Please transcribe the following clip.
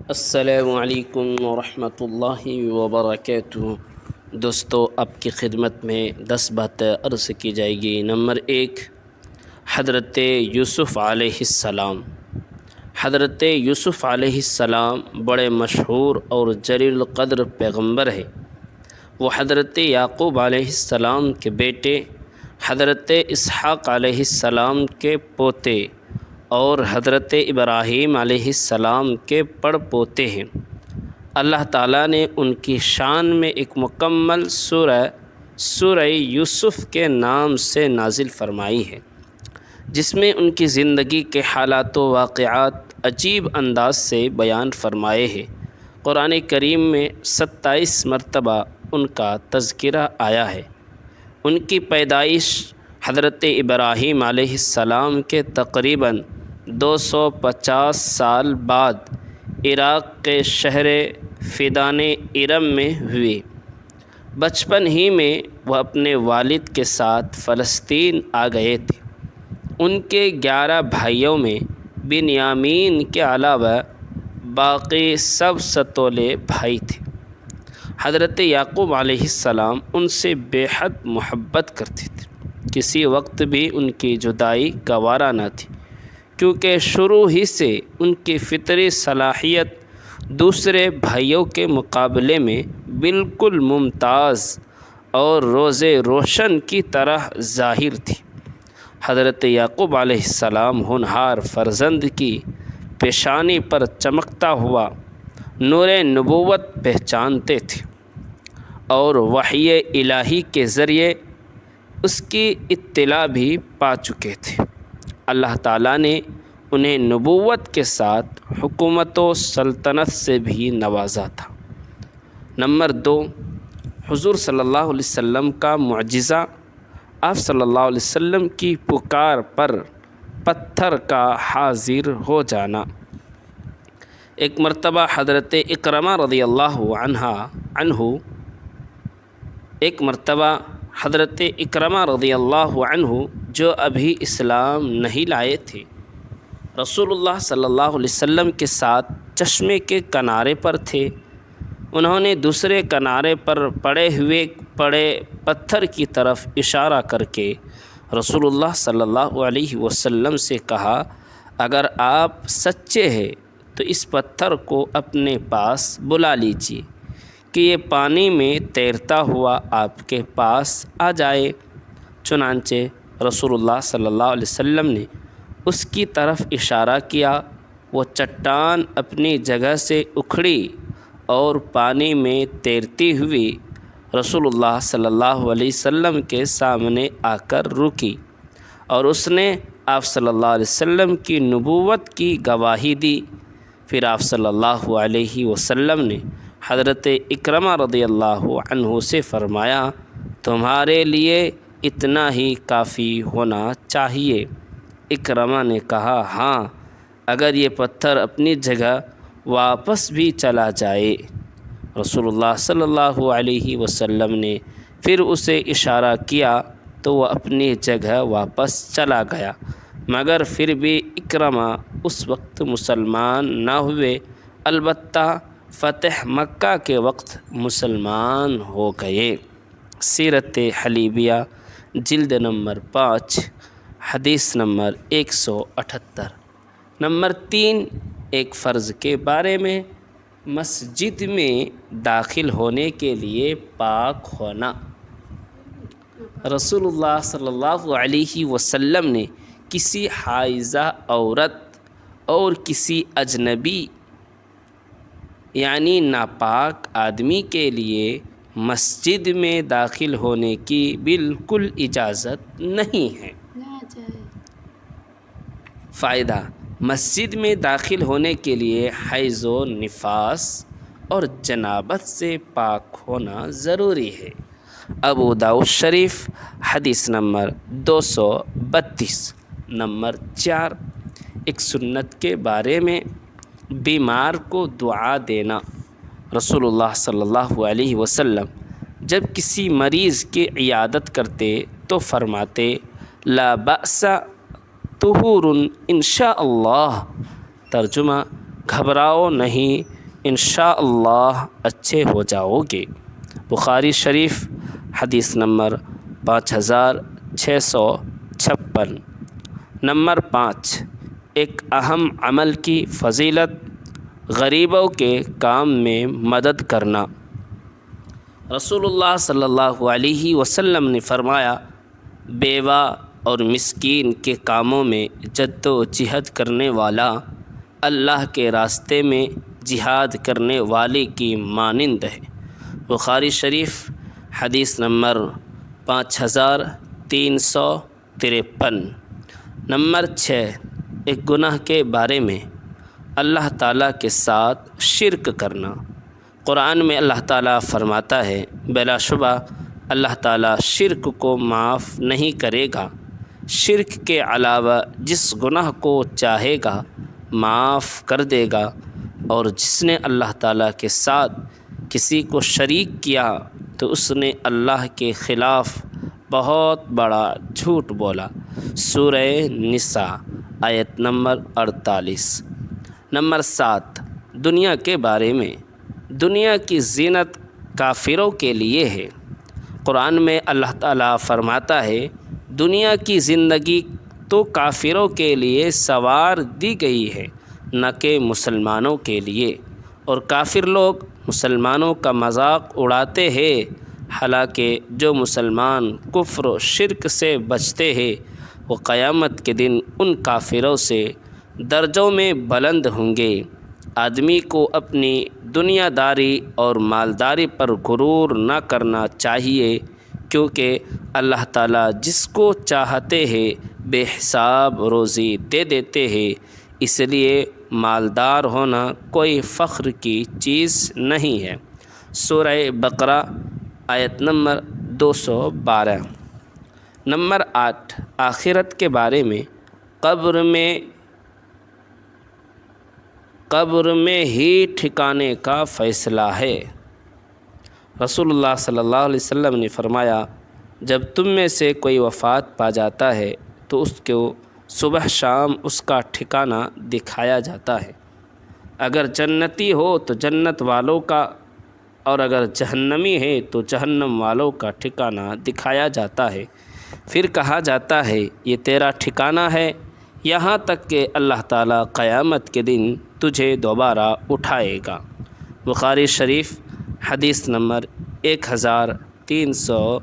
السلام علیکم ورحمۃ اللہ وبرکاتہ۔ دوستو، آپ کی خدمت میں 10 باتیں عرض کی جائے گی۔ نمبر 1، حضرت یوسف علیہ السلام۔ حضرت یوسف علیہ السلام بڑے مشہور اور جلیل القدر پیغمبر ہے۔ وہ حضرت یعقوب علیہ السلام کے بیٹے، حضرت اسحاق علیہ السلام کے پوتے اور حضرت ابراہیم علیہ السلام کے پڑ پوتے ہیں۔ اللہ تعالیٰ نے ان کی شان میں ایک مکمل سورہ یوسف کے نام سے نازل فرمائی ہے، جس میں ان کی زندگی کے حالات و واقعات عجیب انداز سے بیان فرمائے ہیں۔ قرآن کریم میں 27 مرتبہ ان کا تذکرہ آیا ہے۔ ان کی پیدائش حضرت ابراہیم علیہ السلام کے تقریباً 250 سال بعد عراق کے شہر فدان ارم میں ہوئی۔ بچپن ہی میں وہ اپنے والد کے ساتھ فلسطین آ گئے تھے۔ ان کے 11 بھائیوں میں بنیامین کے علاوہ باقی سب ستولے بھائی تھے۔ حضرت یعقوب علیہ السلام ان سے بے حد محبت کرتے تھے۔ کسی وقت بھی ان کی جدائی گوارا نہ تھی، کیونکہ شروع ہی سے ان کی فطری صلاحیت دوسرے بھائیوں کے مقابلے میں بالکل ممتاز اور روز روشن کی طرح ظاہر تھی۔ حضرت یعقوب علیہ السلام ہونہار فرزند کی پیشانی پر چمکتا ہوا نور نبوت پہچانتے تھے اور وحی الہی کے ذریعے اس کی اطلاع بھی پا چکے تھے۔ اللہ تعالیٰ نے انہیں نبوت کے ساتھ حکومت و سلطنت سے بھی نوازا تھا۔ نمبر 2، حضور صلی اللہ علیہ وسلم کا معجزہ۔ آپ صلی اللہ علیہ وسلم کی پکار پر پتھر کا حاضر ہو جانا۔ ایک مرتبہ حضرت اکرمہ رضی اللہ عنہ جو ابھی اسلام نہیں لائے تھے، رسول اللہ صلی اللہ علیہ وسلم کے ساتھ چشمے کے کنارے پر تھے۔ انہوں نے دوسرے کنارے پر پڑے ہوئے پتھر کی طرف اشارہ کر کے رسول اللہ صلی اللہ علیہ وسلم سے کہا، اگر آپ سچے ہیں تو اس پتھر کو اپنے پاس بلا لیجیے کہ یہ پانی میں تیرتا ہوا آپ کے پاس آ جائے۔ چنانچہ رسول اللہ صلی اللہ علیہ وسلم نے اس کی طرف اشارہ کیا۔ وہ چٹان اپنی جگہ سے اکھڑی اور پانی میں تیرتی ہوئی رسول اللہ صلی اللہ علیہ وسلم کے سامنے آ کر رکی، اور اس نے آپ صلی اللہ علیہ وسلم کی نبوت کی گواہی دی۔ پھر آپ صلی اللہ علیہ وسلم نے حضرت اکرمہ رضی اللہ عنہ سے فرمایا، تمہارے لیے اتنا ہی کافی ہونا چاہیے۔ اکرمہ نے کہا، ہاں، اگر یہ پتھر اپنی جگہ واپس بھی چلا جائے۔ رسول اللہ صلی اللہ علیہ وسلم نے پھر اسے اشارہ کیا تو وہ اپنی جگہ واپس چلا گیا، مگر پھر بھی اکرمہ اس وقت مسلمان نہ ہوئے، البتہ فتح مکہ کے وقت مسلمان ہو گئے۔ سیرت حلیبیہ، جلد نمبر 5، حدیث نمبر 178۔ نمبر 3، ایک فرض کے بارے میں، مسجد میں داخل ہونے کے لیے پاک ہونا۔ رسول اللہ صلی اللہ علیہ وسلم نے کسی حائضہ عورت اور کسی اجنبی یعنی ناپاک آدمی کے لیے مسجد میں داخل ہونے کی بالکل اجازت نہیں ہے۔ فائدہ: مسجد میں داخل ہونے کے لیے حیض و نفاس اور جنابت سے پاک ہونا ضروری ہے۔ ابو داؤد شریف، حدیث نمبر 232۔ نمبر 4، ایک سنت کے بارے میں، بیمار کو دعا دینا۔ رسول اللہ صلی اللہ علیہ وسلم جب کسی مریض کی عیادت کرتے تو فرماتے، لا بأس طہور انشاء اللہ۔ ترجمہ: گھبراؤ نہیں، انشاءاللہ اچھے ہو جاؤ گے۔ بخاری شریف حدیث نمبر 5656۔ نمبر 5، ایک اہم عمل کی فضیلت، غریبوں کے کام میں مدد کرنا۔ رسول اللہ صلی اللہ علیہ وسلم نے فرمایا، بیوہ اور مسکین کے کاموں میں جد و جہد کرنے والا اللہ کے راستے میں جہاد کرنے والے کی مانند ہے۔ بخاری شریف حدیث نمبر 5353۔ نمبر 6، ایک گناہ کے بارے میں اللہ تعالیٰ کے ساتھ شرک کرنا۔ قرآن میں اللہ تعالیٰ فرماتا ہے، بلا شبہ اللہ تعالیٰ شرک کو معاف نہیں کرے گا۔ شرک کے علاوہ جس گناہ کو چاہے گا معاف کر دے گا، اور جس نے اللہ تعالیٰ کے ساتھ کسی کو شریک کیا تو اس نے اللہ کے خلاف بہت بڑا جھوٹ بولا۔ سورہ نساء آیت نمبر 48۔ نمبر 7، دنیا کے بارے میں۔ دنیا کی زینت کافروں کے لیے ہے۔ قرآن میں اللہ تعالیٰ فرماتا ہے، دنیا کی زندگی تو کافروں کے لیے سوار دی گئی ہے، نہ کہ مسلمانوں کے لیے، اور کافر لوگ مسلمانوں کا مذاق اڑاتے ہیں، حالانکہ جو مسلمان کفر و شرک سے بچتے ہیں وہ قیامت کے دن ان کافروں سے درجوں میں بلند ہوں گے۔ آدمی کو اپنی دنیا داری اور مالداری پر غرور نہ کرنا چاہیے، کیونکہ اللہ تعالیٰ جس کو چاہتے ہیں بے حساب روزی دے دیتے ہیں، اس لیے مالدار ہونا کوئی فخر کی چیز نہیں ہے۔ سورہ بقرہ آیت نمبر 212۔ نمبر 8، آخرت کے بارے میں۔ قبر میں ہی ٹھکانے کا فیصلہ ہے۔ رسول اللہ صلی اللہ علیہ وسلم نے فرمایا، جب تم میں سے کوئی وفات پا جاتا ہے تو اس کو صبح شام اس کا ٹھکانہ دکھایا جاتا ہے۔ اگر جنتی ہو تو جنت والوں کا، اور اگر جہنمی ہے تو جہنم والوں کا ٹھکانہ دکھایا جاتا ہے۔ پھر کہا جاتا ہے، یہ تیرا ٹھکانہ ہے، یہاں تک کہ اللہ تعالیٰ قیامت کے دن تجھے دوبارہ اٹھائے گا۔ بخاری شریف حدیث نمبر 1300۔